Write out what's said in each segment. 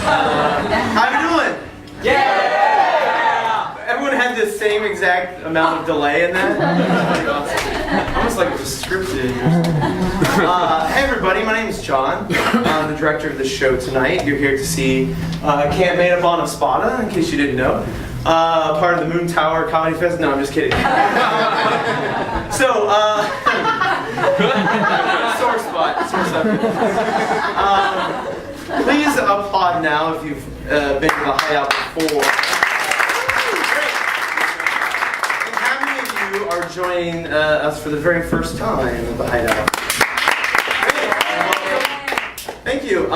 How you doing? Yeah! Everyone had the same exact amount of delay in that. Almost like it was scripted. Hey everybody, my name is John. I'm the director of the show tonight. You're here to see CampMadeupponspotta, in case you didn't know. Part of the Moon Tower Comedy Fest. No, I'm just kidding. So, sore spot. Please applaud now if you've been to the Hideout before. And how many of you are joining us for the very first time at the Hideout? Thank you.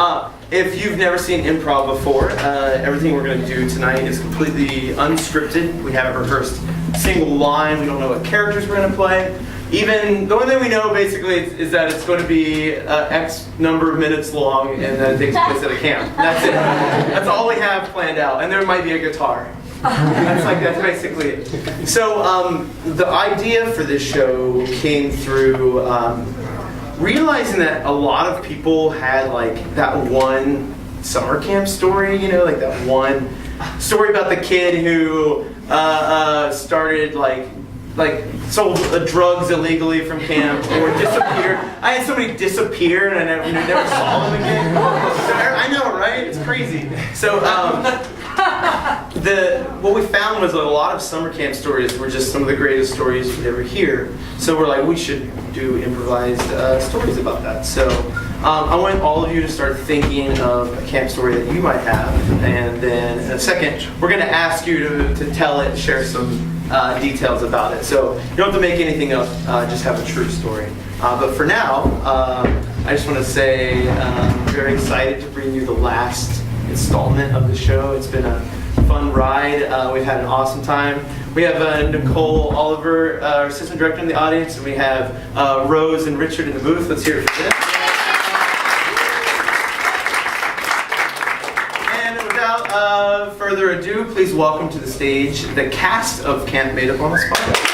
If you've never seen improv before, everything we're going to do tonight is completely unscripted. We haven't rehearsed a single line. We don't know what characters we're going to play. Even, the only thing we know basically is that it's going to be X number of minutes long and that it takes place at a camp. That's it. That's all we have planned out. And there might be a guitar. That's basically it. So the idea for this show came through realizing that a lot of people had like that one summer camp story, you know, like that one story about the kid who started like sold drugs illegally from camp or disappeared. I had somebody disappear and I never saw them again. So, I know, right? It's crazy. So what we found was that a lot of summer camp stories were just some of the greatest stories you'd ever hear. So we're like, we should do improvised stories about that. So I want all of you to start thinking of a camp story that you might have, and then in a second, we're going to ask you to tell it, share some details about it. So you don't have to make anything up, just have a true story. But for now, I just want to say I'm very excited to bring you the last installment of the show. It's been a fun ride. We've had an awesome time. We have Nicole Oliver, our assistant director, in the audience, and we have Rose and Richard in the booth. Let's hear it for them. And without further ado, please welcome to the stage the cast of CampMadeupponspotta.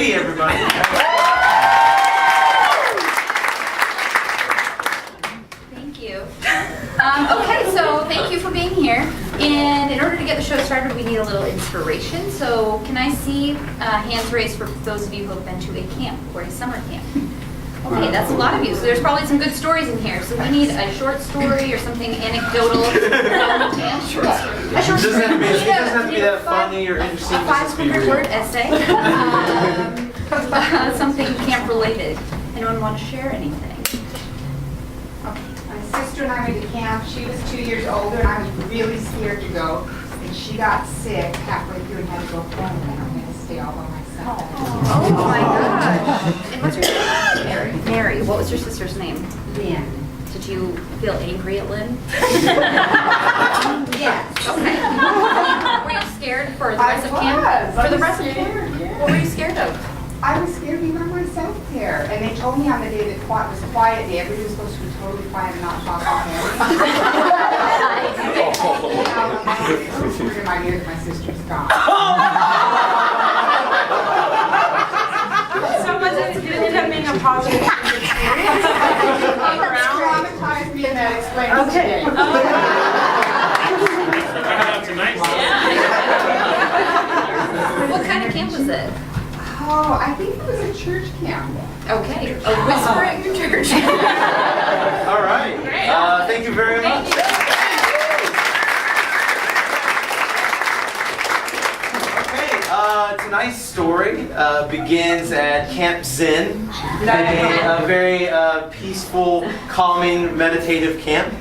Everybody. Thank you. Okay, so thank you for being here. And in order to get the show started, we need a little inspiration. So can I see hands raised for those of you who have been to a camp or a summer camp? Okay, that's a lot of you. So there's probably some good stories in here. So we need a short story or something anecdotal. A short story. It doesn't have to be that funny or interesting. A 500-word essay. Something camp related. Anyone want to share anything? Okay. My sister and I went to camp. She was 2 years older and I was really scared to go. And she got sick halfway through and had to go home, and I'm going to stay all by myself. Oh my gosh. And what's your name? Mary. Mary. What was your sister's name? Lynn. Did you feel angry at Lynn? Yes. Okay. Were you scared for the rest of camp? For the rest of camp? What were you scared of? I was scared to be by myself there. And they told me on the day that it was a quiet day, everybody was supposed to be totally quiet and not talk about anything. In my ear that my sister's gone. So was it becoming a positive experience? Traumatized me and that explains Okay. today. What kind of camp was it? Oh, I think it was a church camp. Okay. A whispering church. All right. Thank you very much. Tonight's story begins at Camp Zen, a very peaceful, calming, meditative camp,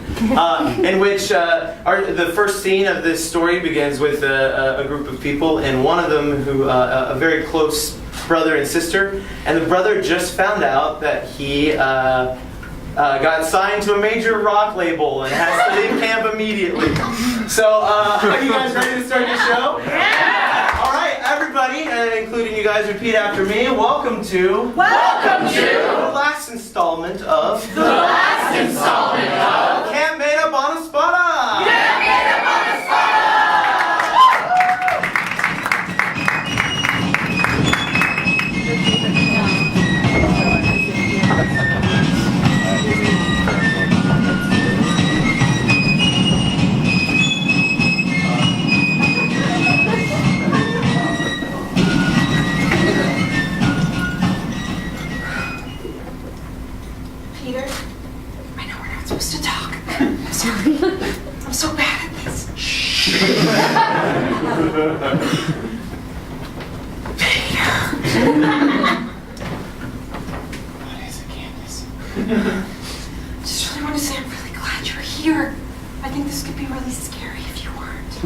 in which the first scene of this story begins with a group of people, and one of them who a very close brother and sister, and the brother just found out that he got signed to a major rock label and has to leave camp immediately. So, are you guys ready to start the show? Yeah! All right, everybody, including you guys, repeat after me. Welcome to the last installment of The Last installment of Camp Made Up on a Spotta! Camp Made Up on a Spotta! Peter, I know we're not supposed to talk. I'm sorry. I'm so bad at this. What is it, Candace? Just really want to say I'm really glad you're here. I think this could be really scary if you weren't.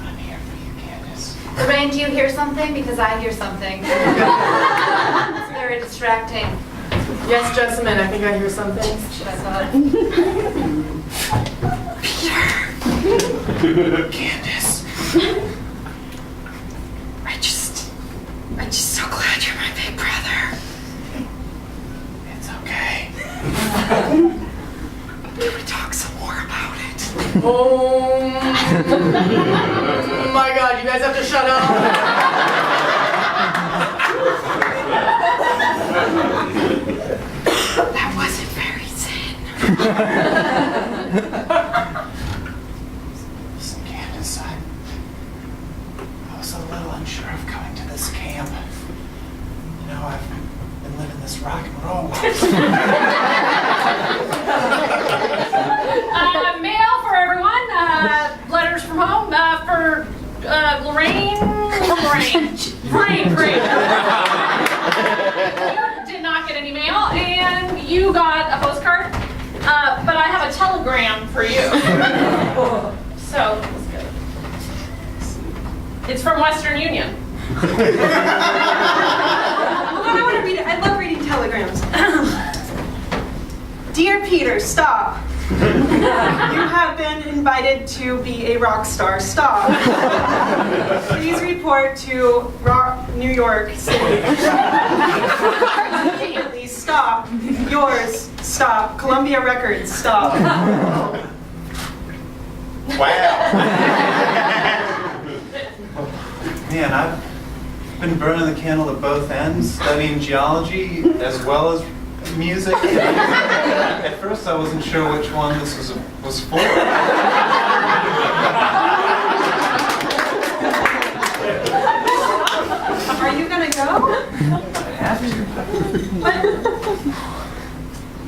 I'm here for you, Candace. Lorraine, do you hear something? Because I hear something. It's very distracting. Yes, Jessamine, I think I hear something. Shut up. Candace. I'm just so glad you're my big brother. It's okay. Can we talk some more about it? Oh my God, you guys have to shut up. That wasn't very zen. Listen, Candace, I was a little unsure of coming to this camp. You know, I've been living this rock and roll life. Mail for everyone. Letters from home for Lorraine. Great. You did not get any mail, and you got a postcard. But I have a telegram for you. So let's go. It's from Western Union. Hold on, I want to read it. I love reading telegrams. Dear Peter, stop. You have been invited to be a rock star. Stop. Please report to New York City. Immediately, stop. Yours, stop. Columbia Records, stop. Wow. Man, I've been burning the candle at both ends, studying geology as well as music. At first, I wasn't sure which one this was for. Are you gonna go? I have to.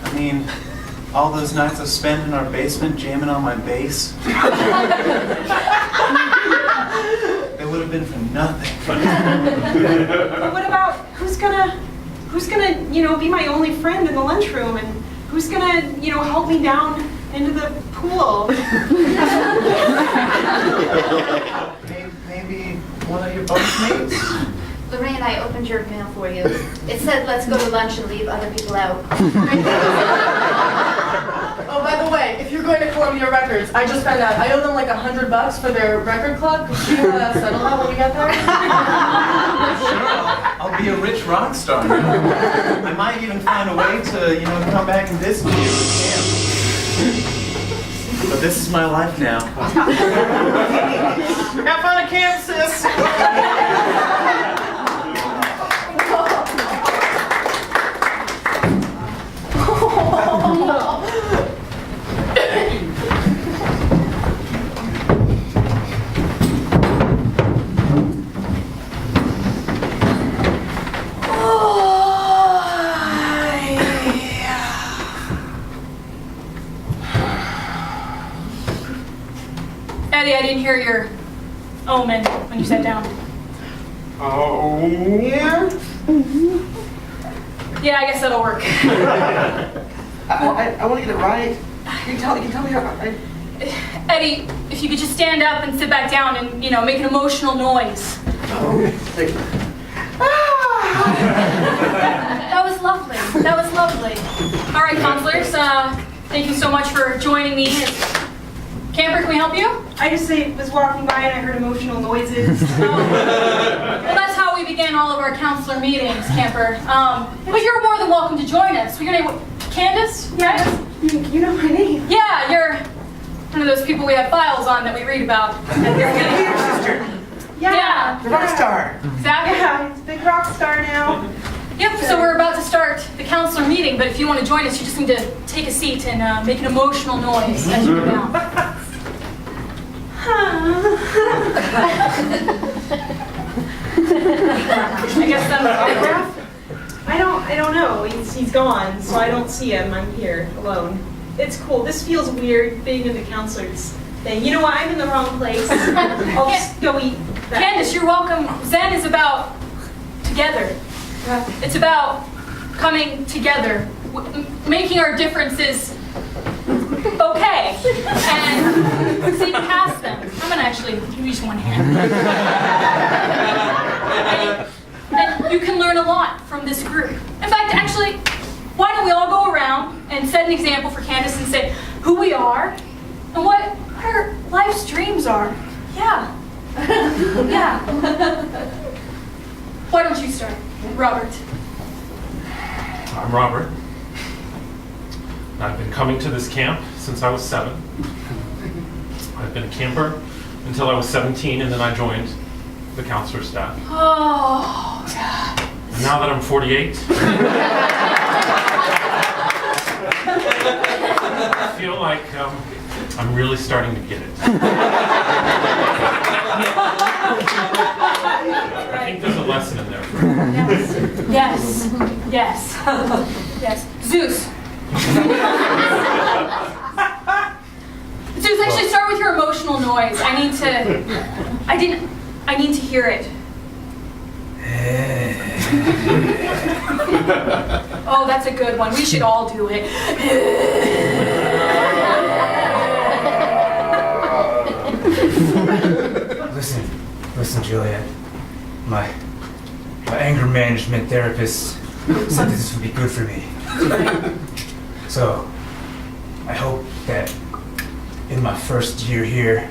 I mean, all those nights I've spent in our basement jamming on my bass, they would have been for nothing. But what about who's gonna, be my only friend in the lunchroom, and who's gonna, help me down into the pool? Maybe one of your bunkmates? Lorraine, I opened your mail for you. It said, let's go to lunch and leave other people out. Oh, by the way, if you're going to Columbia Records, I just found out I owe them like $100 for their record club. Could you settle that when we get there? Sure, I'll be a rich rock star. I might even find a way to, come back and visit you at camp. But this is my life now. Have fun at camp, sis! Eddie, I didn't hear your omen when you sat down. Oh, yeah? Yeah, I guess that'll work. I want to get it right. You can tell me how. Eddie, if you could just stand up and sit back down and, make an emotional noise. That was lovely. All right, counselors, thank you so much for joining me. Camper, can we help you? I just was walking by and I heard emotional noises. Well, that's how we began all of our counselor meetings, Camper. But you're more than welcome to join us. Your name, Candace, right? You know my name. Yeah, you're one of those people we have files on that we read about. You're Peter's sister. Yeah. The rock star. Exactly. Yeah, he's a big rock star now. Yep, so we're about to start the counselor meeting, but if you want to join us, you just need to take a seat and make an emotional noise as you go down. I guess that's autograph. I don't know. He's gone, so I don't see him. I'm here alone. It's cool. This feels weird being in the counselor's thing. You know what? I'm in the wrong place. I'll just go eat. Candace, you're welcome. Zen is about together. It's about coming together, making our differences okay, and seeing past them. I'm gonna actually use one hand. And you can learn a lot from this group. In fact, actually, why don't we all go around and set an example for Candace and say who we are and what our life's dreams are. Yeah. Yeah. Why don't you start, Robert? I'm Robert. I've been coming to this camp since I was 7. I've been a camper until I was 17, and then I joined the counselor staff. Oh, And now that I'm 48, I feel like I'm really starting to get it. I think there's a lesson in there for me. yes, yes, yes. Zeus. Zeus, actually start with your emotional noise. I need to hear it. Oh, that's a good one. We should all do it. Listen, Juliet. My anger management therapist said this would be good for me. So, I hope that in my first year here,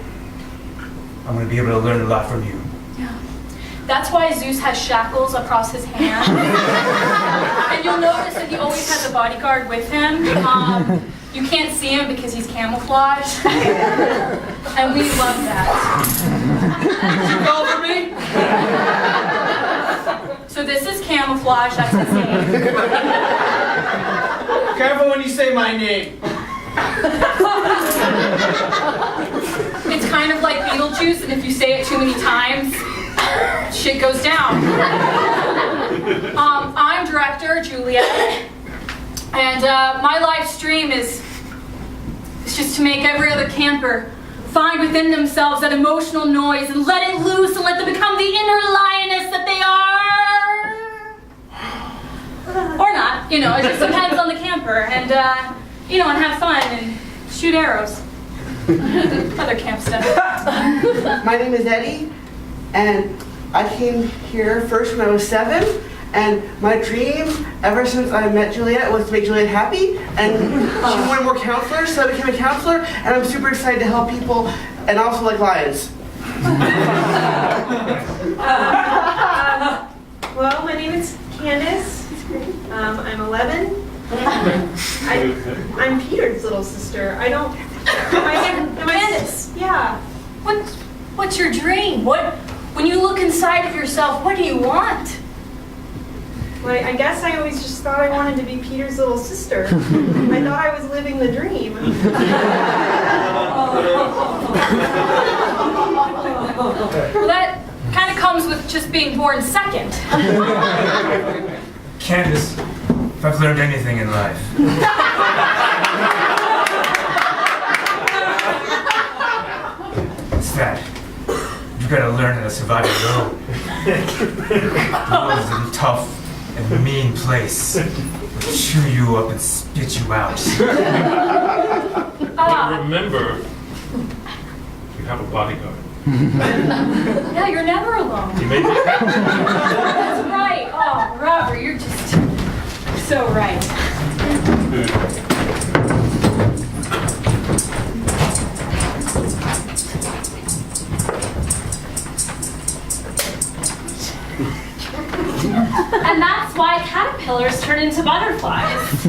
I'm going to be able to learn a lot from you. Yeah. That's why Zeus has shackles across his hands. And you'll notice that he always has a bodyguard with him. You can't see him because he's camouflaged. And we love that. Call for me? So this is camouflage, that's his name. Careful when you say my name. It's kind of like Beetlejuice, and if you say it too many times, shit goes down. I'm director, Juliet, and my live stream is just to make every other camper find within themselves that emotional noise and let it loose and let them become the inner lioness that they are. Or not, it just depends on the camper, and and have fun and shoot arrows. Other camp stuff. My name is Eddie, and I came here first when I was 7, and my dream ever since I met Juliet was to make Juliet happy, and she wanted more counselors, so I became a counselor, and I'm super excited to help people, and also like lions. Well, my name is Candace. I'm 11. I'm Peter's little sister. I don't. Candace. Yeah. What's your dream? When you look inside of yourself, what do you want? Well, I guess I always just thought I wanted to be Peter's little sister. I thought I was living the dream. Well, that kind of comes with just being born second. Candace, if I've learned anything in life, it's that you gotta learn how to survive alone. The world is a tough and mean place. It'll chew you up and spit you out. But remember, you have a bodyguard. Yeah, you're never alone. You may be That's right. Oh, Robert, you're just so right. And that's why caterpillars turn into butterflies. guys.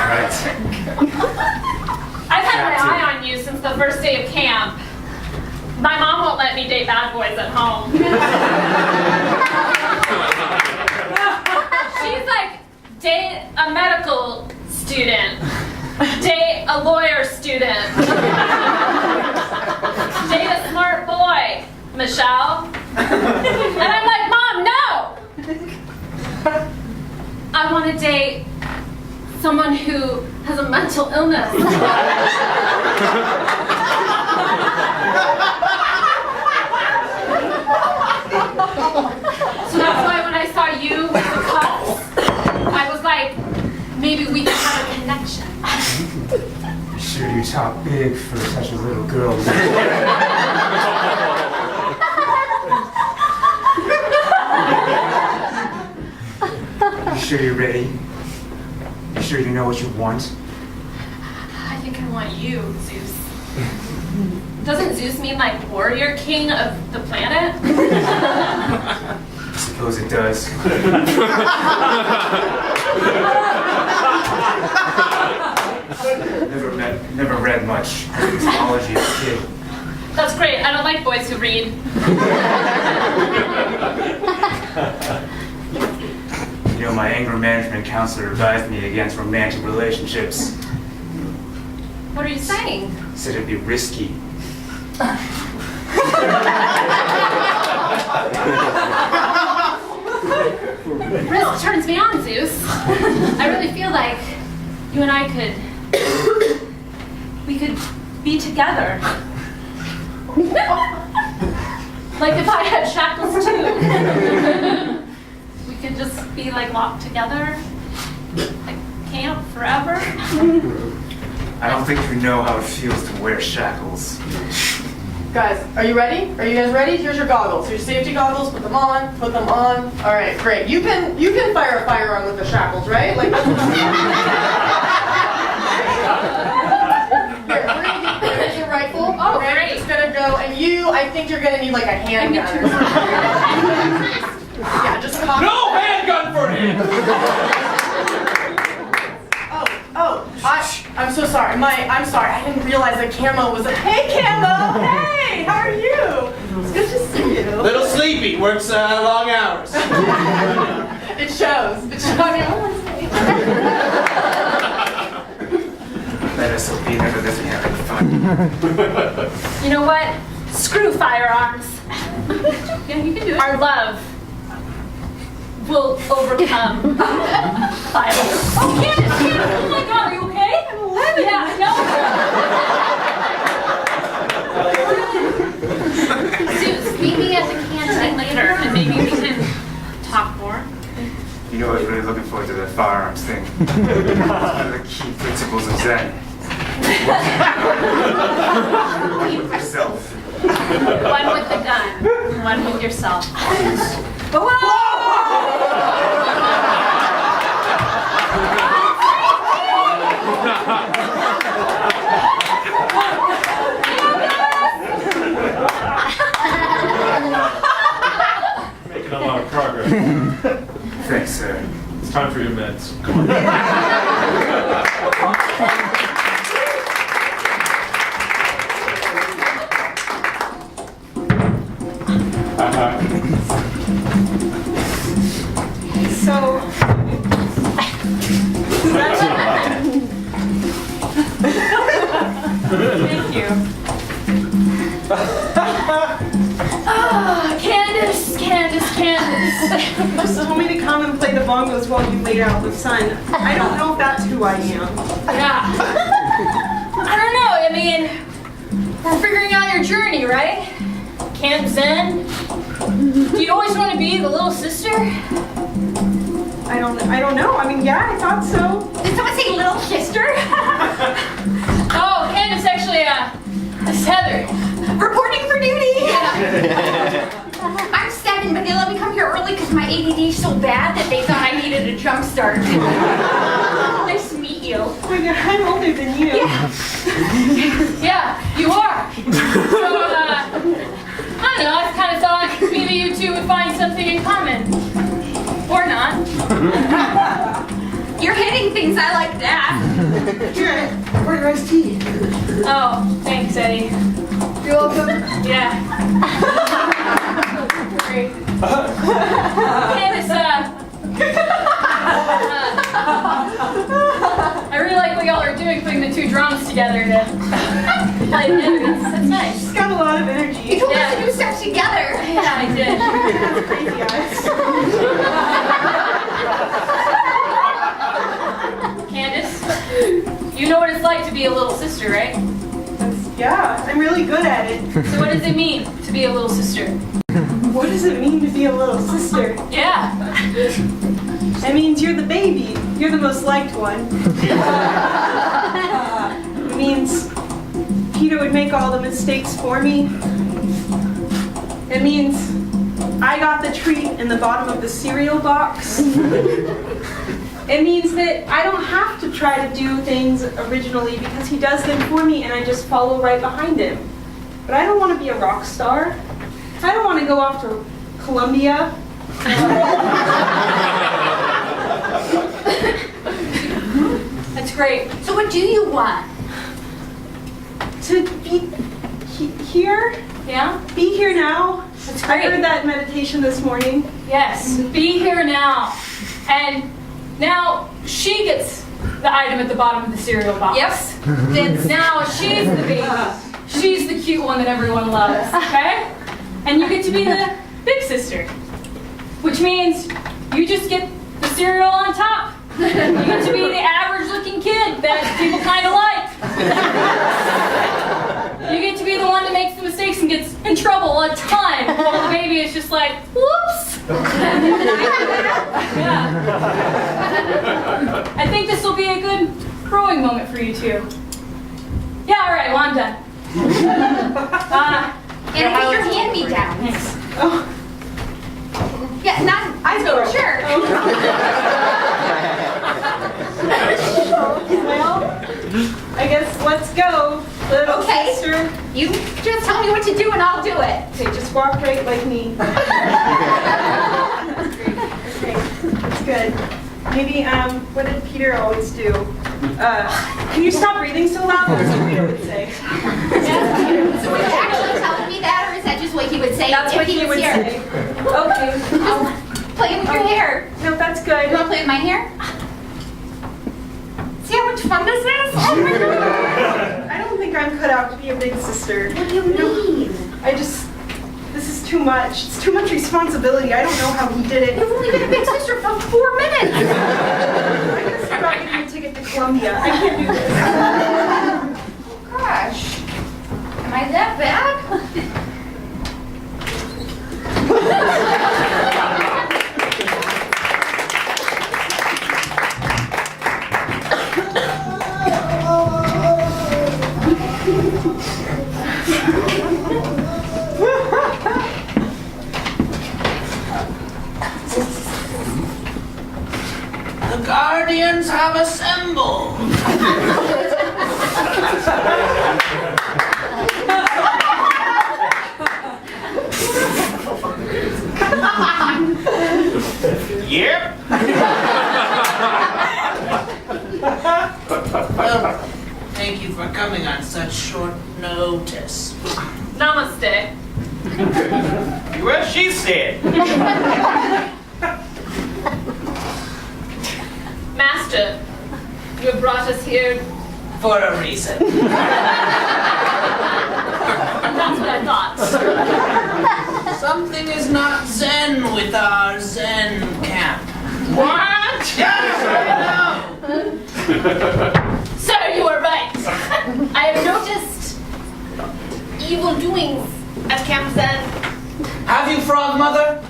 Right. I've had my eye on you since the first day of camp. My mom won't let me date bad boys at home. She's like, date a medical student, date a lawyer student, date a smart boy, Michelle. And I'm like, Mom, no! I want to date someone who has a mental illness. So that's why when I saw you with the cups, I was like, maybe we could have a connection. You sure you talk big for such a little girl. You sure you're ready? You sure you know what you want? I think I want you, Zeus. Doesn't Zeus mean like warrior king of the planet? I suppose it does. Never read much mythology as a kid. That's great. I don't like boys who read. You know, my anger management counselor advised me against romantic relationships. What are you saying? Said it'd be risky. Risk turns me on, Zeus. I really feel like you and I could be together. Like if I had shackles too. We could just be like locked together, like camp forever. I don't think you know how it feels to wear shackles. Guys, are you ready? Are you guys ready? Here's your goggles. Your safety goggles. Put them on. Put them on. All right, great. You can fire a firearm with the shackles, right? Like. Here, we're gonna get there's your rifle. Oh, okay? great. It's gonna go, and you. I think you're gonna need like a handgun or something. Yeah, just cock. No handgun for him! I'm so sorry. I'm sorry. I didn't realize that Camo was a. Hey, Camo! Hey, how are you? It's good to see you. Little sleepy, works long hours. It shows. It shows. I mean, That SOB never lets me have any fun. You know what? Screw firearms. Yeah, you can do it. Our love will overcome violence. Oh, Candace! Oh my God, are you okay? I'm 11. Yeah, I know. Zeus, meet me at the canteen later, and maybe we can talk more. You know, I was really looking forward to that firearms thing. One of the key principles of Zen. With yourself. One with the gun, one with yourself. Making a lot of progress. Thanks, sir. It's time for your meds. Come on. So, Thank you. Candace. you just told me to come and play the bongos while you laid out the sun. I don't know if that's who I am. Yeah. I don't know. I mean, we're figuring out your journey, right? Camp Zen. Do you always want to be the little sister? I don't know. I mean, yeah, I thought so. Did someone say little sister? Oh, Candace actually, is Heather. Reporting for duty. I'm 7, but they let me come here early because my ADD is so bad that they thought I needed a jump start. Nice to meet you. Oh my God, I'm older than you. Yeah, you are. So, don't know, I kind of thought maybe you two would find something in common. Or not. You're hitting things, I like that. Here, pour your iced tea. Oh, thanks, Eddie. You're welcome. Yeah. Great. Candace, I really like what y'all are doing, putting the two drums together to play together. That's nice. She's got a lot of energy. You told us to do stuff together. Yeah, I did. Crazy eyes. Candace, you know what it's like to be a little sister, right? Yeah, I'm really good at it. So what does it mean to be a little sister? What does it mean to be a little sister? Yeah. It means you're the baby. You're the most liked one. It means Peter would make all the mistakes for me. It means I got the treat in the bottom of the cereal box. It means that I don't have to try to do things originally because he does them for me and I just follow right behind him. But I don't want to be a rock star. I don't want to go off to Columbia. That's great. So what do you want? To be here? Yeah? Be here now? That's I great. heard that meditation this morning. Yes. Be here now. And now she gets the item at the bottom of the cereal box. Yes. Now she's the baby. She's the cute one that everyone loves, okay? And you get to be the big sister. Which means you just get the cereal on top. You get to be the average looking kid that people kind of like. You get to be the one that makes the mistakes and gets in trouble a ton. While the baby is just like, whoops. Yeah. I think this will be a good growing moment for you two. Yeah, all right, well, I'm done. And I think your hand-me-down. Thanks. Yeah, not, I go. sure. Well, I guess let's go, little Okay. sister. You just tell me what to do and I'll do it. Okay, just walk right like me. Okay, that's good. Maybe, what did Peter always do? Can you stop breathing so loud? That's what Peter would say. So are you actually telling me that, or is that just what he would say That's if what he he was would here? say. Okay. Just playing with your hair. No, that's You good. want to play with my hair? See how much fun this is? Oh my god! I don't think I'm cut out to be a big sister. What do you mean? This is too much. It's too much responsibility. I don't know how he did it. You've only been a big sister for 4 minutes. I guess I'm not getting a ticket to Columbia. I can't do this. Oh gosh. Am I that bad? The Guardians have assembled. Yep. Well, thank you for coming on such short notice. Namaste. Well, she said. Master, you have brought us here. For a reason. That's what I thought. Something is not zen with our Zen camp. What? Yes, I know. Sir, you are right. I have noticed evil doings at Camp Zen. Have you, Frog Mother?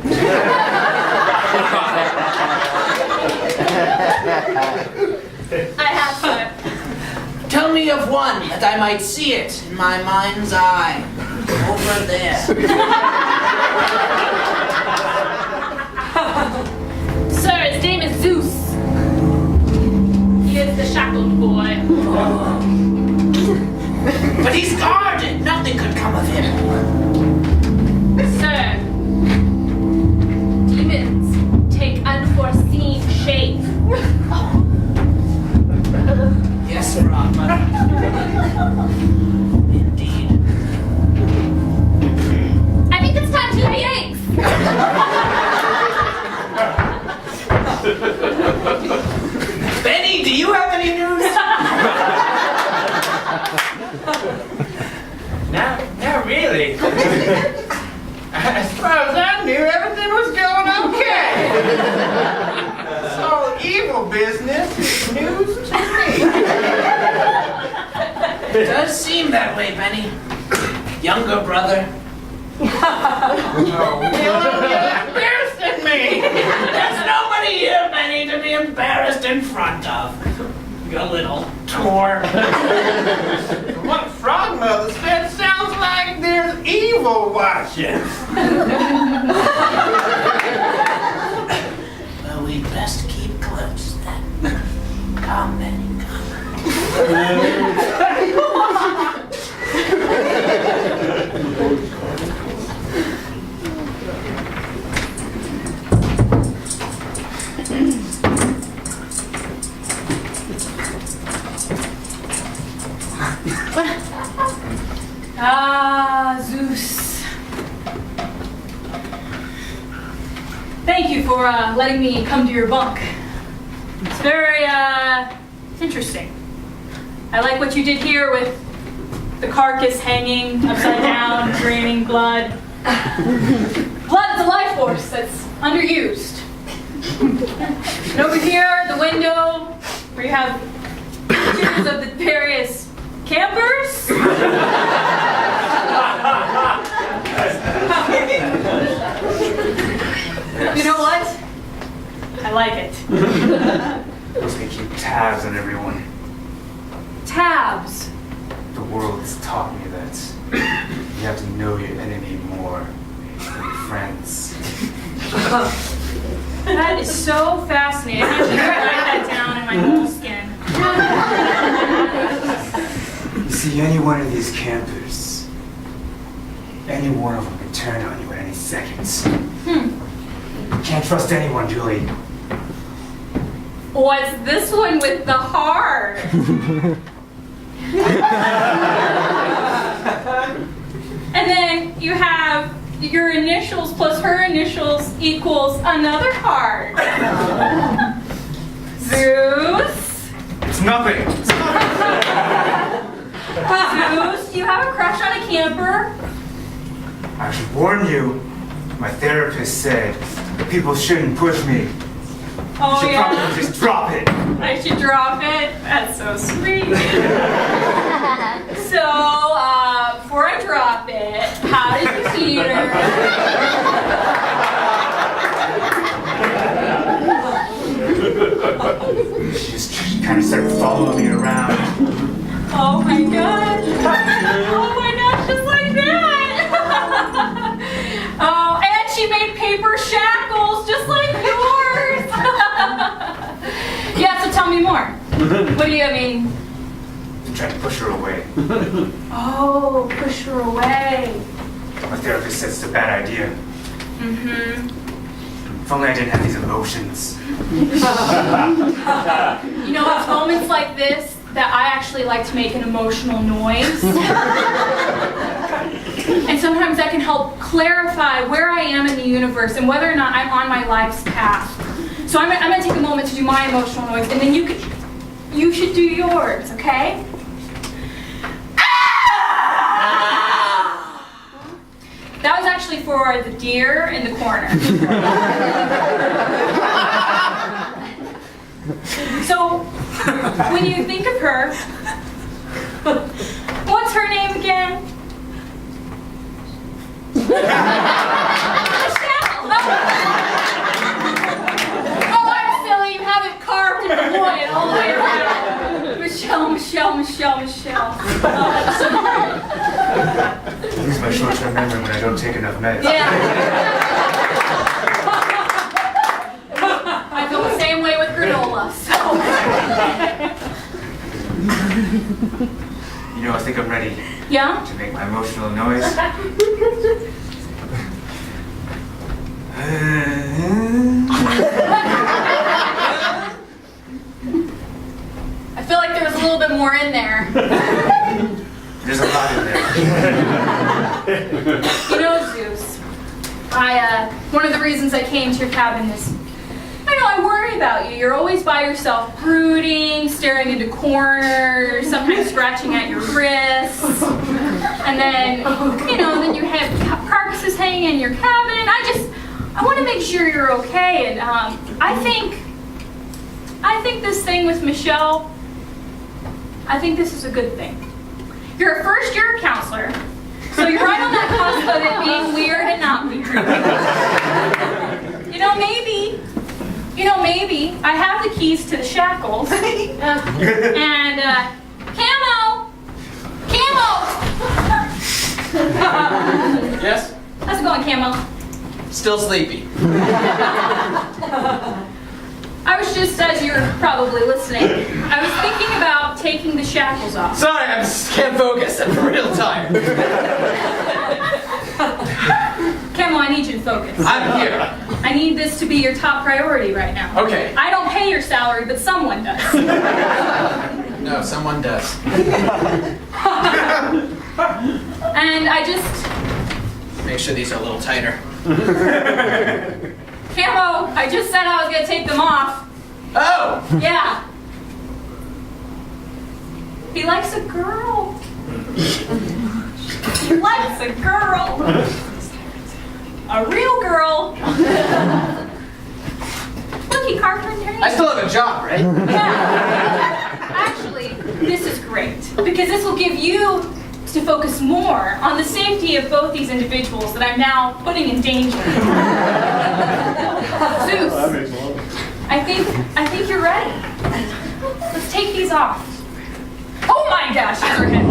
I have, sir. Tell me of one that I might see it in my mind's eye. Over there. Sir, his name is Zeus. He is the shackled boy. But he's guarded. Nothing could come of him. So evil business is news to me. It does seem that way, Benny. Younger brother. You're embarrassing me. There's nobody here, Benny, to be embarrassed in front of. You little tour. What Frog Mother said sounds like there's evil watching. Well, we'd best keep close then. Come, Benny, come. Ah, Zeus. Thank you for letting me come to your bunk. It's very interesting. I like what you did here with the carcass hanging upside down, draining blood. Blood is a life force that's underused. And over here, the window, where you have pictures of the various campers. You know what? I like it. Supposed to keep tabs on everyone. Tabs. The world has taught me that you have to know your enemy more than your friends. That is so fascinating. I should write that down in my moleskin. You see, any one of these campers, any one of them can turn on you at any second. You can't trust anyone, Julie. What's this one with the heart? And then you have your initials plus her initials equals another heart. Zeus? It's nothing. Zeus, do you have a crush on a camper? I should warn you, my therapist said that people shouldn't push me. Oh, You should yeah? probably just drop it. I should drop it? That's so sweet. So, before I drop it, how did you meet her? She just kind of started following me around. Oh my god. Oh my gosh, just like that. Oh, and she made paper shackles just like yours. Yeah, so tell me more. What do you, I mean? To try to push her away. Oh, push her away. My therapist said it's a bad idea. Mm-hmm. If only I didn't have these emotions. You know, it's moments like this that I actually like to make an emotional noise. And sometimes that can help clarify where I am in the universe and whether or not I'm on my life's path. So I'm gonna take a moment to do my emotional noise, and then you should do yours, okay? That was actually for the deer in the corner. So, when you think of her, what's her name again? Michelle! Oh, I'm silly. You have it carved in wood all the way around. Michelle, Michelle, Michelle, Michelle. Oh, that's so great. I lose my short-term memory when I don't take enough meds. Yeah. I feel the same way with granola. So. You know, I think I'm ready Yeah? to make my emotional noise. I feel like there was a little bit more in there. There's a lot in there. You know, Zeus, one of the reasons I came to your cabin is, I worry about you. You're always by yourself, brooding, staring into corners, sometimes scratching at your wrists. And then, then you have carcasses hanging in your cabin. I I want to make sure you're okay, and I think this thing with Michelle, I think this is a good thing. You're a first-year counselor, so you're right on that cusp of it being weird and not weird. Maybe I have the keys to the shackles, and Camo! Yes? How's it going, Camo? Still sleepy. I was just, as you're probably listening, I was thinking about taking the shackles off. Sorry, I just can't focus. I'm real tired. Camo, I need you to focus. I'm here. I need this to be your top priority right now. Okay. I don't pay your salary, but someone does. No, someone does. And I just, Make sure these are a little tighter. Camo, I just said I was gonna take them off. Oh! Yeah. He likes a girl. He likes a girl. A real girl. Look, he carved her name. I still have a job, right? Yeah. Actually, this is great because this will give you to focus more on the safety of both these individuals that I'm now putting in danger. Zeus, I think you're ready. Let's take these off. Oh my gosh, these are heavy.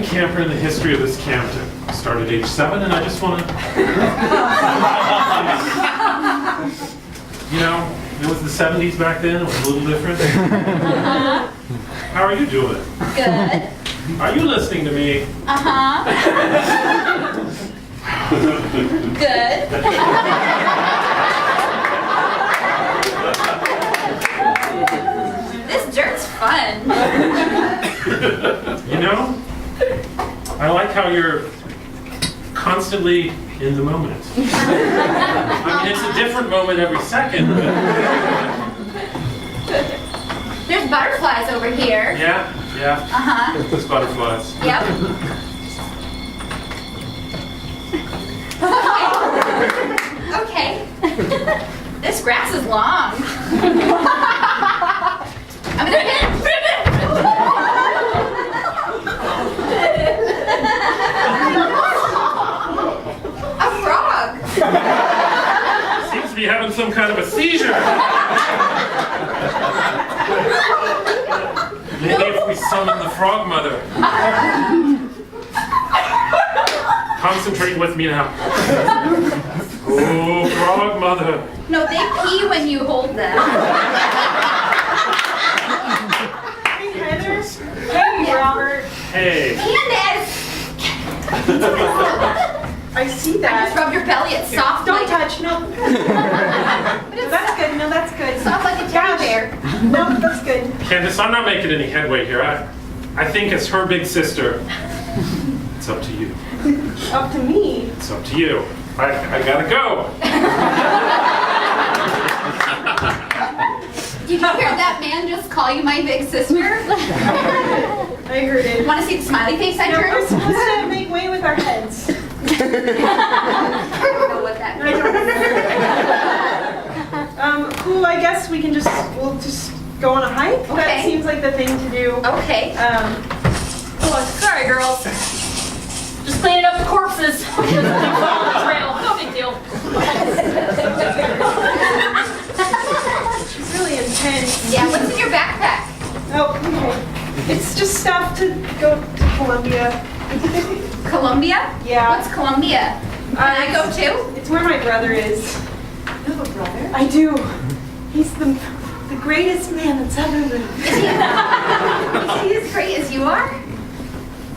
camper in the history of this camp. I started at age 7, and I just want to... You know, it was the 70s back then. It was a little different. How are you doing? Good. Are you listening to me? Uh-huh. Good. This dirt's fun. You know, I like how you're constantly in the moment. I mean, it's a different moment every second. There's butterflies over here. Yeah, yeah. Uh-huh. There's butterflies. Yep. Okay. This grass is long. I'm gonna a frog. Seems to be having some kind of a seizure. Maybe if we summon the frog mother. Concentrate with me now. Oh, frog mother. No, they pee when you hold them. Hey, Heather. Hey, Robert. Hey. Candace! I see I just that. rubbed your belly. It's soft Don't like touch, no. but No, it's that's good, no, that's good. soft like a teddy bear. No, that's good. Candace, I'm not making any headway here. I think as her big sister, it's up to you. Up to me. It's up to you. I gotta go. Did you hear that man just call you my big sister? I heard it. Want to see the smiley face I No, we're drew? supposed to make way with our heads. I don't know what that I means. don't. Cool, I guess we'll just go on a hike. That Okay. seems like the thing to do. Okay. Oh, sorry, girls. Just cleaning up the corpses. Just follow the trail. No big deal. She's really intense. Yeah, what's in your backpack? Oh, okay. It's just stuff to go to Columbia. Columbia? Yeah. What's Columbia? Can I go too? It's where my brother is. You have a brother? I do. He's the greatest man that's ever lived. Is he as great as you are?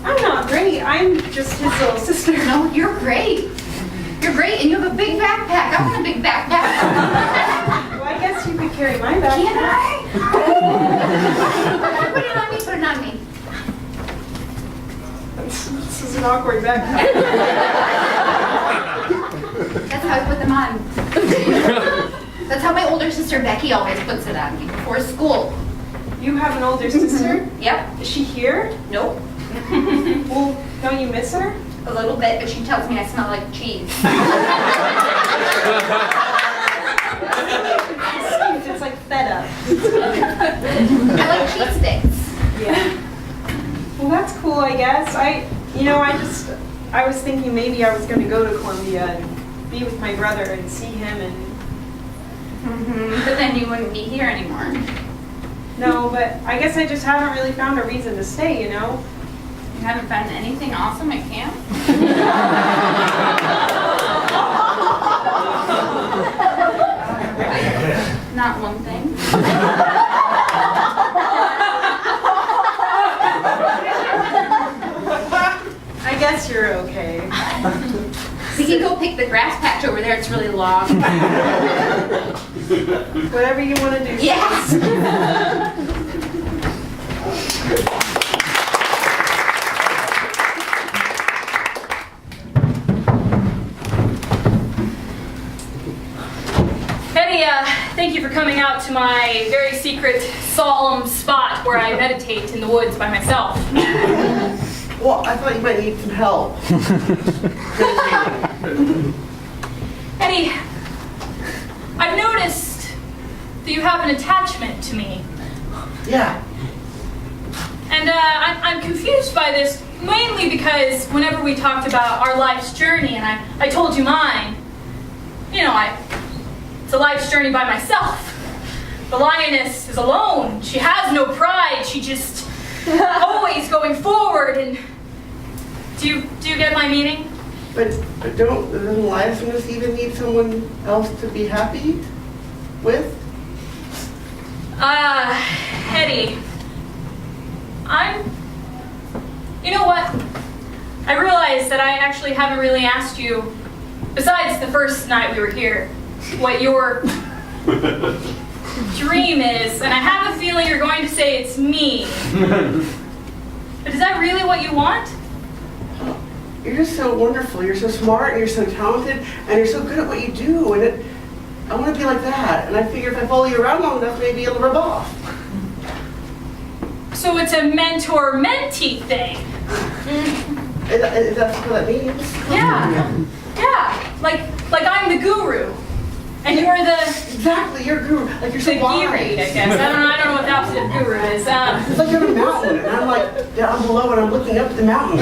I'm not great. I'm just his little sister. No, you're great. You're great, and you have a big backpack. I want a big backpack. Well, I guess you could carry my backpack. Can I? Put it on me, put it on me. This is an awkward backpack. That's how I put them on. That's how my older sister Becky always puts it on me before school. You have an older sister? Yep. Is she here? Nope. Well, don't you miss her? A little bit, but she tells me I smell like cheese. It's like feta. I like cheese sticks. Yeah. Well, that's cool, I guess. I was thinking maybe I was going to go to Columbia and be with my brother and see him and... But then you wouldn't be here anymore. No, but I guess I just haven't really found a reason to stay, you know? You haven't found anything awesome at camp? Not one thing. I guess you're okay. We can go pick the grass patch over there. It's really long. Whatever you want to do. Yes. Eddie, thank you for coming out to my very secret, solemn spot where I meditate in the woods by myself. Well, I thought you might need some help. Eddie, I've noticed that you have an attachment to me. Yeah. And I'm confused by this, mainly because whenever we talked about our life's journey, and I told you mine, you know, it's a life's journey by myself. The lioness is alone. She has no pride. She just always going forward. And Do you get my meaning? But doesn't lioness even need someone else to be happy with? Hetty, you know what? I realized that I actually haven't really asked you, besides the first night we were here, what your dream is, and I have a feeling you're going to say it's me. But is that really what you want? You're just so wonderful. You're so smart, and you're so talented, and you're so good at what you do. And I want to be like that. And I figure if I follow you around long enough, maybe it'll rub off. So it's a mentor-mentee thing. Is that what that means? Yeah. Like I'm the guru, and you're the Exactly, you're a guru. Like you're so giri, wise. I guess. I don't know what the opposite of guru is. It's like you're on a mountain, and I'm like down below, and I'm looking up at the mountain.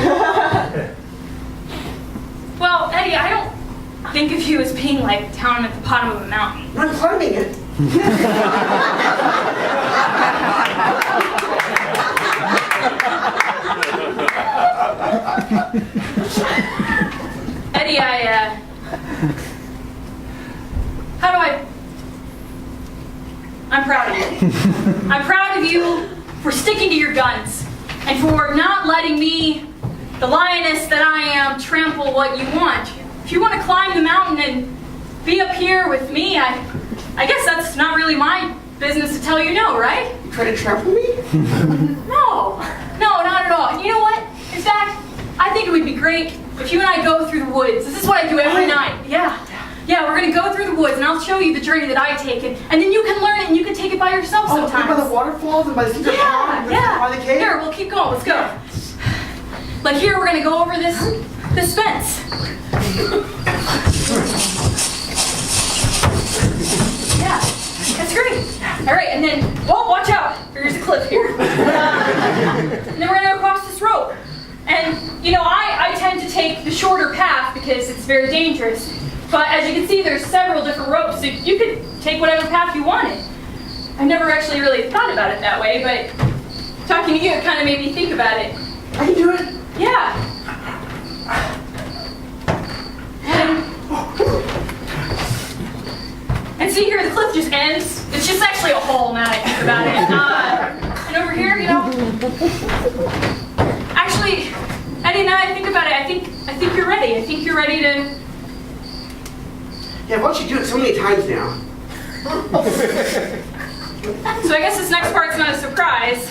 Well, Eddie, I don't think of you as being like down at the bottom of a mountain. I'm climbing it. Eddie, I'm proud of you. I'm proud of you for sticking to your guns and for not letting me, the lioness that I am, trample what you want. If you want to climb the mountain and be up here with me, I guess that's not really my business to tell you no, right? You try to trample me? No, not at all. You know what? In fact, I think it would be great if you and I go through the woods. This is what I do every night. Yeah, we're gonna go through the woods and I'll show you the journey that I take and then you can learn it and you can take it by yourself sometimes. By the waterfalls and by the secret pond and by the cave? Here, we'll keep going. Let's go. Like here, we're gonna go over this fence. Yeah, that's great. All right, and then, watch out. There's a cliff here. And then we're gonna go across this rope. And, you know, I tend to take the shorter path because it's very dangerous. But as you can see, there's several different ropes, so you could take whatever path you wanted. I never actually really thought about it that way, but talking to you, it kind of made me think about it. I can do it. Yeah. And see here, the cliff just ends. It's just actually a hole now that I think about it. And over here, you know, actually, Eddie, now I think about it, I think you're ready. I think you're ready to. Yeah, why don't you do it so many times now? So I guess this next part's not a surprise.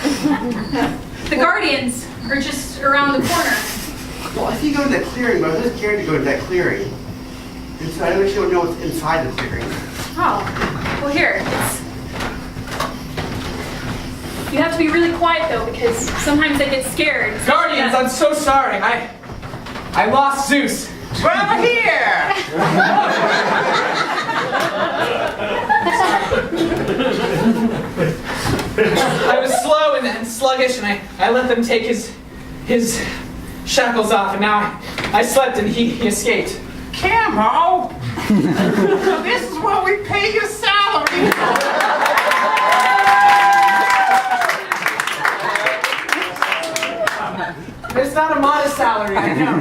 The Guardians are just around the corner. Well, I see you go to that clearing, but I was just scared to go to that clearing. And so I actually don't know what's inside the clearing. Oh, well here, you have to be really quiet though, because sometimes they get scared. Guardians, I'm so sorry. I lost Zeus. We're over here! I was slow and sluggish, and I let them take his shackles off, and now I slept and he escaped. Camo! This is what we pay your salary! It's not a modest salary, I know.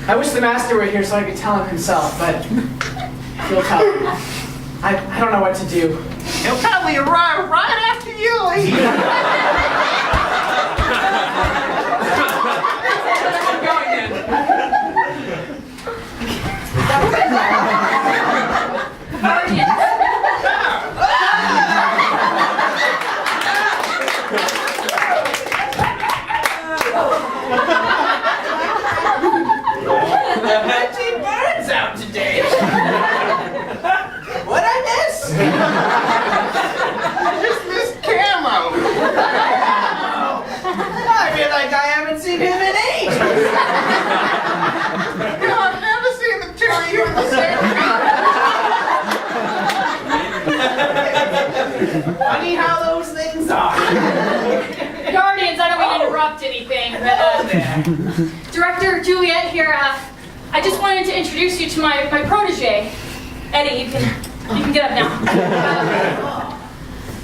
I wish the master were here so I could tell him himself, but he'll tell him. I don't know what to do. He'll probably arrive right after you leave! I'm going then. Plenty birds out today! What'd I miss? I just missed Camo! I feel like I haven't seen him in ages! I've never seen the two of you in the same room! Funny how those things are. Guardians, I don't mean to interrupt anything, but Director Juliet here, I just wanted to introduce you to my protege. Eddie, you can get up now.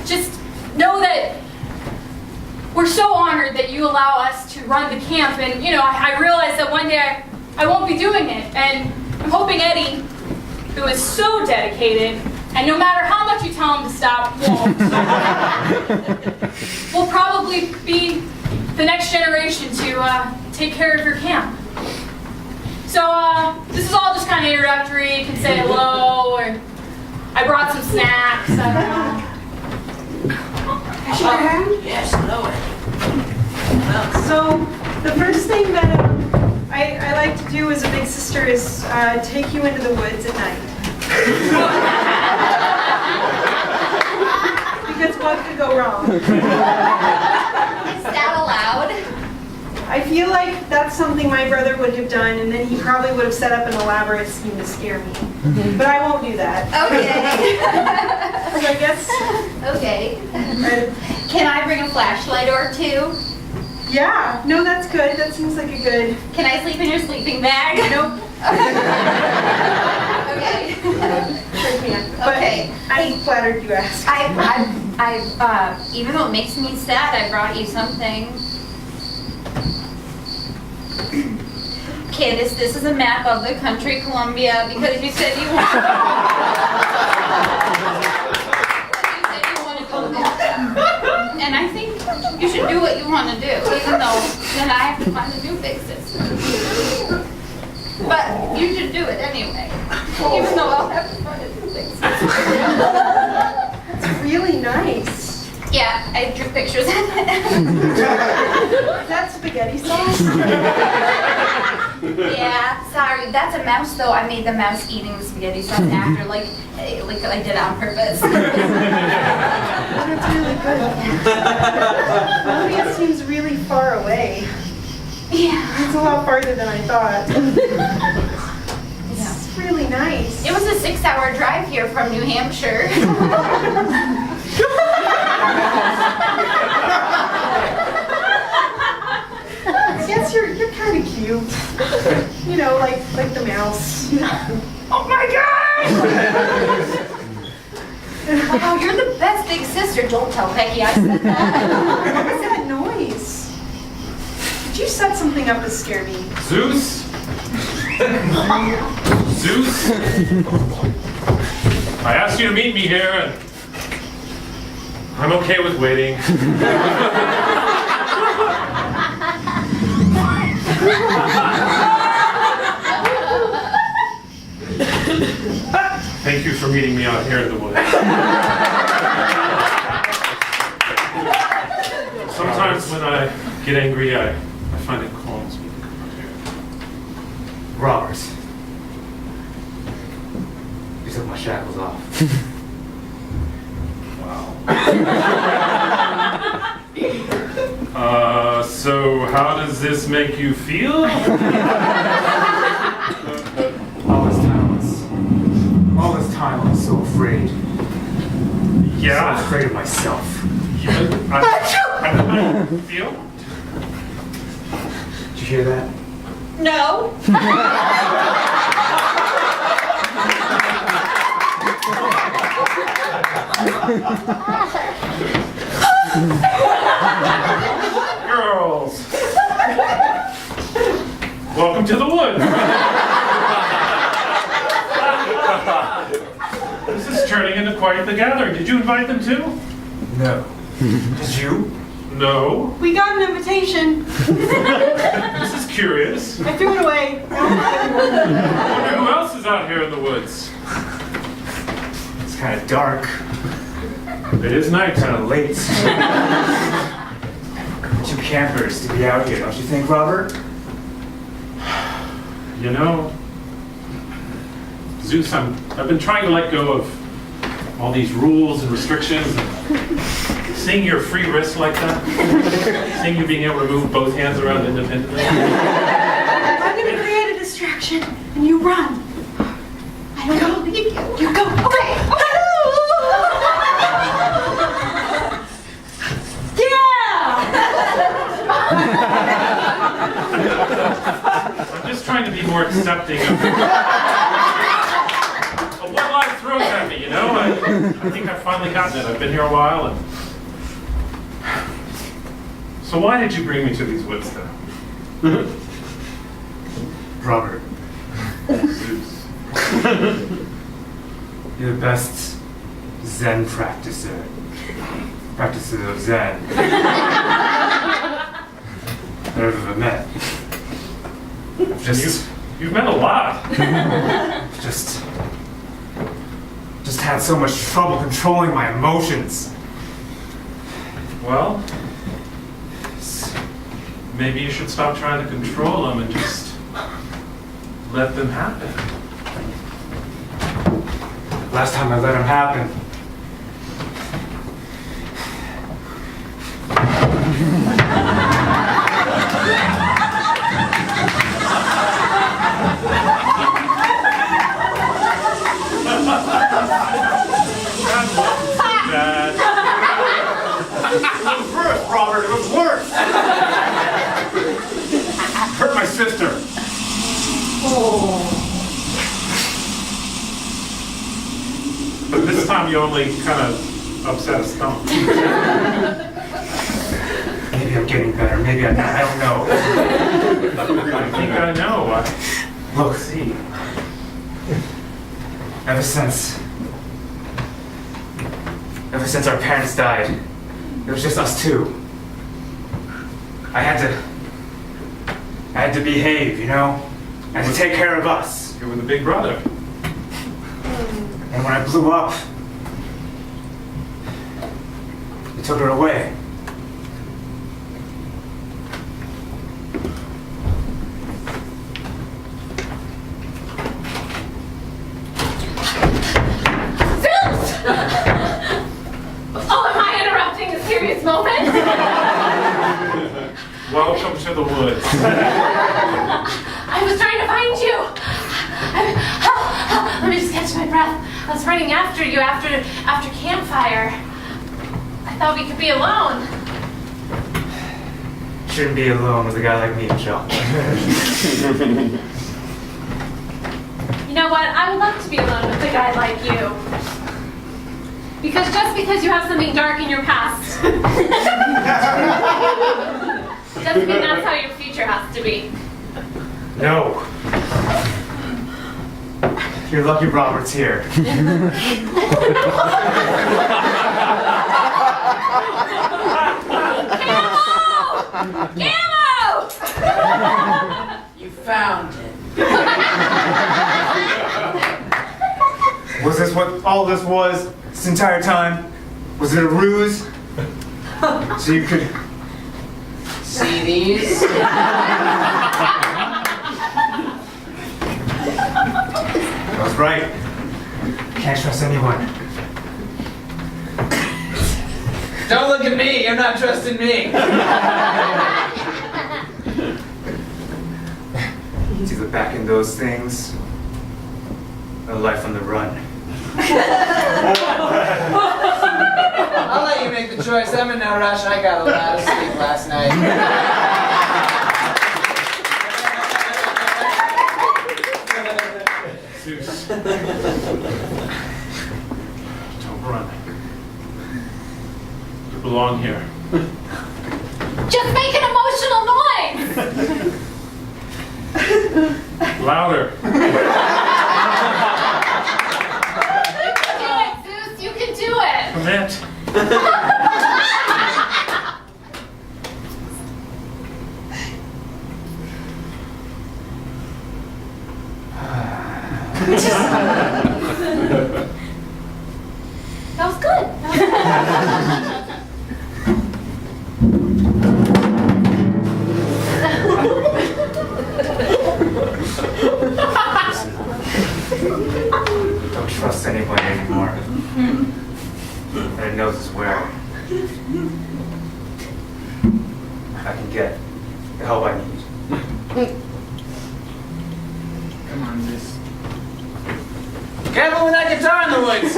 Just know that we're so honored that you allow us to run the camp, and I realize that one day I won't be doing it, and I'm hoping Eddie, who is so dedicated, and no matter how much you tell him to stop, won't, will probably be the next generation to take care of your camp. So this is all just kind of introductory. You can say hello, or I brought some snacks. Yes, hello. So the first thing that I like to do as a big sister is take you into the woods at night. Because what could go wrong? Is that allowed? I feel like that's something my brother would have done, and then he probably would have set up an elaborate scheme to scare me. But I won't do that. Okay. So I guess. Okay. Can I bring a flashlight or two? Yeah. No, that's good. That seems like a good. Can I sleep in your sleeping bag? Nope. Okay. Sure can. But Okay. I'm flattered you asked. Even though it makes me sad, I brought you something. Candace, this is a map of the country Columbia because you said you wanted to go there. And I think you should do what you want to do, even though then I have to find a new big sister. But you should do it anyway, even though I'll have to find a new big sister. It's really nice. Yeah, I drew pictures of it. Is that spaghetti sauce? Yeah, sorry. That's a mouse, though. I made the mouse eating the spaghetti sauce after, like I did it on purpose. That's really good. Columbia seems really far away. Yeah. It's a lot farther than I thought. Yeah. It's really nice. It was a 6-hour drive here from New Hampshire. I guess you're kind of cute. You know, like the mouse. Oh my God! Oh, you're the best big sister. Don't tell Becky I said that. What was that noise? Did you set something up to scare me? Zeus? Zeus? I asked you to meet me here, and I'm okay with waiting. Thank you for meeting me out here in the woods. Sometimes when I get angry, I find it calms me to come out here. Robert, you took my shackles off. So how does this make you feel? All this time I was so afraid. Yeah? So afraid of myself. I feel? Did you hear that? No. Girls! Welcome to the woods! This is turning into quite the gathering. Did you invite them too? No. Did you? No. We got an invitation. This is curious. I threw it away. I wonder who else is out here in the woods. It's kind of dark. It is nighttime. Kind of late. Two campers to be out here, don't you think, Robert? You know, Zeus, I've been trying to let go of all these rules and restrictions. And seeing your free wrist like that, seeing you being able to move both hands around independently. I'm going to create a distraction, and you run. I don't believe you. You go. Okay. I'm just trying to be more accepting of what life throws at me, you know? I think I've finally gotten it. I've been here a while, and So why did you bring me to these woods then? Robert, Zeus. you're the best Zen practicer of Zen that I've ever met. You've met a lot. Just had so much trouble controlling my emotions. Well, maybe you should stop trying to control them and just let them happen. Last time I let them happen, Dad. it was worse, Robert, it was worse. Hurt my sister. But this time you only kind of upset a stump. Maybe I'm getting better, maybe I'm not, I don't know. I think I know. Look, See. ever since our parents died, it was just us two. I had to behave, you know? I had to take care of us. You were the big brother. And when I blew up, they took her away. Welcome to the woods. I was trying to find you. Let me just catch my breath. I was running after you after campfire. I thought we could be alone. Shouldn't be alone with a guy like me, Michelle. You know what? I would love to be alone with a guy like you. Because just because you have something dark in your past doesn't mean that's how your future has to be. No. You're lucky Robert's here. Camo! You found it. Was this what all this was this entire time? Was it a ruse? So you could... See these? I was right. Can't trust anyone. Don't look at me. You're not trusting me. It's either back in those things or life on the run. I'll let you make the choice. I'm in no rush. I got a lot of sleep last night. Zeus. Don't run. You belong here. Just make an emotional noise! Louder. Do it, Zeus. You can do it. Commit. That was good. Don't trust anybody anymore. And it knows it's where I can get the help I need. Come on, Zeus. Careful with that guitar in the woods.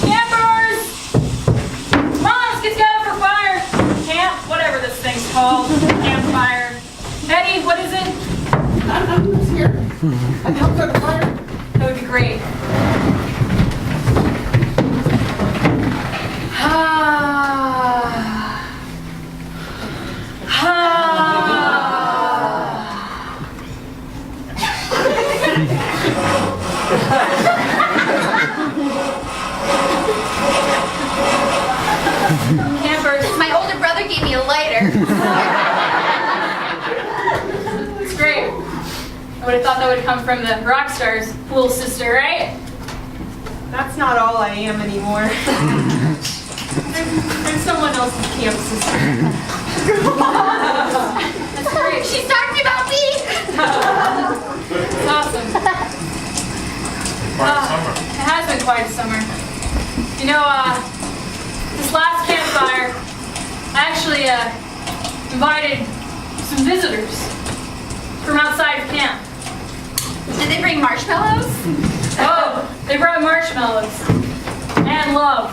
Campers! Come on, let's get together for fire. Camp, whatever this thing's called. Campfire. Eddie, what is it? I'm here. I helped out the fire. Who would be great. Campers, my older brother gave me a lighter. It's great. I would have thought that would come from the rock star's little sister, right? That's not all I am anymore. I'm someone else's camp sister. That's great. She's talking about me. It's awesome. It has been quite a summer. You know, this last campfire, I actually invited some visitors from outside of camp. Did they bring marshmallows? Oh, they brought marshmallows and love.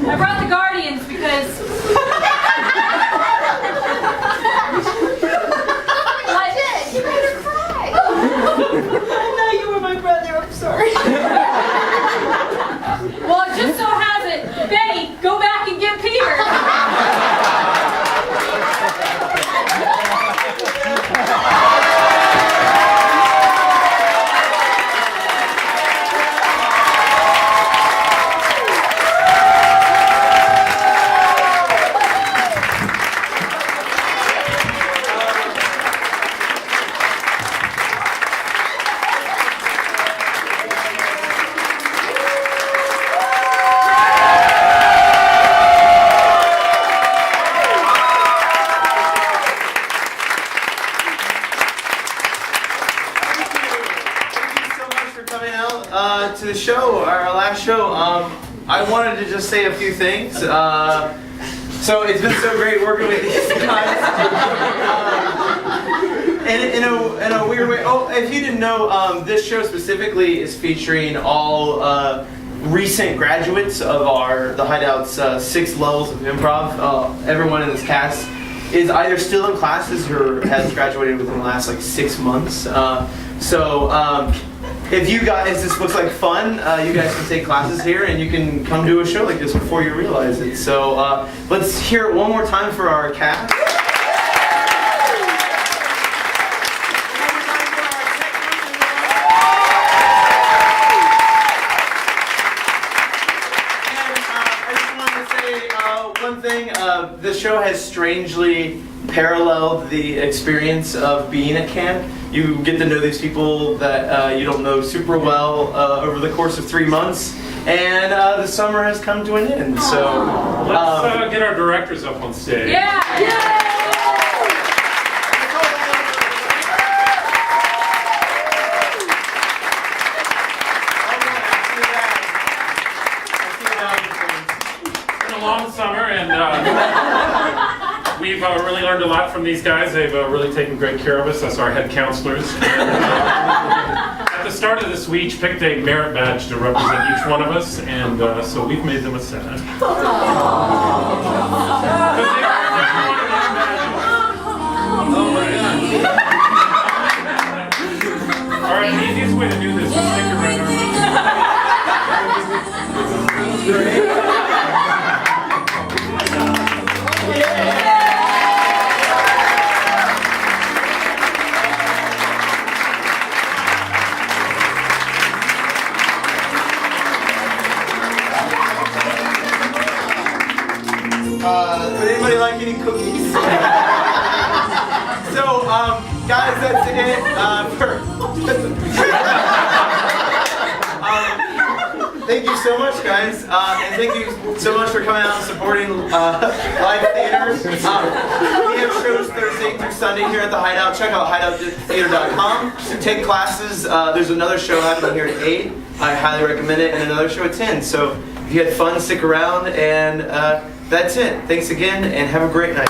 I brought the Guardians because... What? You made her cry. I know you were my brother, I'm sorry. Well, it just so has it, Betty, go back and get Peter. To the show, our last show, I wanted to just say a few things. So it's been so great working with these guys. In a weird way. Oh, if you didn't know, this show specifically is featuring all recent graduates of the Hideout's 6 levels of improv. Everyone in this cast is either still in classes or has graduated within the last 6 months. If you guys, this looks like fun, you guys can take classes here and you can come do a show like this before you realize it. So let's hear it one more time for our cast. One thing, the show has strangely paralleled the experience of being at camp. You get to know these people that you don't know super well over the course of 3 months, and the summer has come to an end. So let's get our directors up on stage. Yeah! Long summer, and we've really learned a lot from these guys. They've really taken great care of us. That's our head counselors. And, at the start of this, we each picked a merit badge to represent each one of us, and so we've made them a set. All right, the easiest way to do this is stick your right arm up. Would anybody like any cookies? So, guys, that's it. Thank you so much, guys, and thank you so much for coming out and supporting live theater. We have shows Thursday through Sunday here at the Hideout. Check out hideouttheater.com. Take classes. There's another show happening here at 8. I highly recommend it, and another show at 10. So if you had fun, stick around, and that's it. Thanks again, and have a great night.